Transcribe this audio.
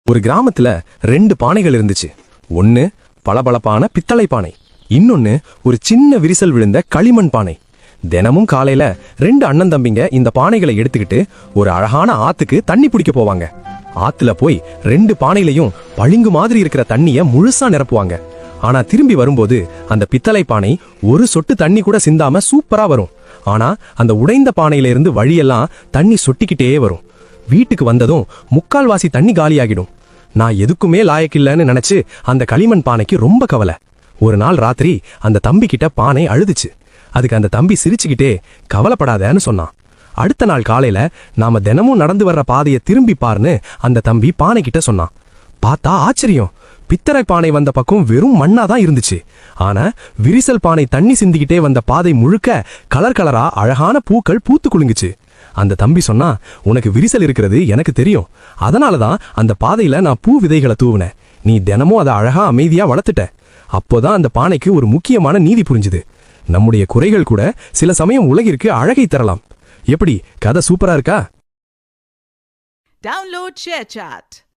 ஒரு கிராமத்துல 2 பானைகள் இருந்துச்சு. ஒன்னு பளபளப்பான பித்தளை பானை, இன்னொன்னு ஒரு சின்ன விரிசல் விழுந்த களிமண் பானை. தினமும் காலையில 2 அண்ணன் தம்பிங்க இந்த பானைகளை எடுத்துக்கிட்டு ஒரு அழகான ஆத்துக்கு தண்ணி பிடிக்க போவாங்க. ஆத்துல போய் 2 பானையிலையும் பளிங்கு மாதிரி இருக்கிற தண்ணிய முழுசா நிரப்புவாங்க. ஆனா திரும்பி வரும்போது அந்த பித்தளை பானை ஒரு சொட்டு தண்ணி கூட சிந்தாம சூப்பரா வரும். ஆனா அந்த உடைந்த பானையில இருந்து வழியெல்லாம் தண்ணி சொட்டிக்கிட்டே வரும். வீட்டுக்கு வந்ததும் முக்கால்வாசி தண்ணி காலியாகிடும். நான் எதுக்குமே லாயக்கில்லன்னு நினைச்சு அந்த களிமண் பானைக்கு ரொம்ப கவலை. ஒரு நாள் ராத்திரி அந்த தம்பி கிட்ட பானை அழுதுச்சு. அதுக்கு அந்த தம்பி சிரிச்சுக்கிட்டே கவலைப்படாதேன்னு சொன்னான். அடுத்த நாள் காலையில நாம தினமும் நடந்து வர்ற பாதையை திரும்பி பாருன்னு அந்த தம்பி பானை கிட்ட சொன்னான். பார்த்தா ஆச்சரியம், பித்தளை பானை வந்த பக்கம் வெறும் மண்ணாதான் இருந்துச்சு. ஆனா விரிசல் பானை தண்ணி சிந்திக்கிட்டே வந்த பாதை முழுக்க கலர் கலரா அழகான பூக்கள் பூத்து குலுங்குச்சு. அந்த தம்பி சொன்னா, உனக்கு விரிசல் இருக்கிறது எனக்கு தெரியும், அதனாலதான் அந்த பாதையில நான் பூ விதைகளை தூவினேன். நீ தினமும் அதை அழகா அமைதியா வளர்த்துட்ட. அப்போதான் அந்த பானைக்கு ஒரு முக்கியமான நீதி புரிஞ்சுது. நம்முடைய குறைகள் கூட சில சமயம் உலகிற்கு அழகை தரலாம். எப்படி, கதை சூப்பரா இருக்கா? Download ShareChat.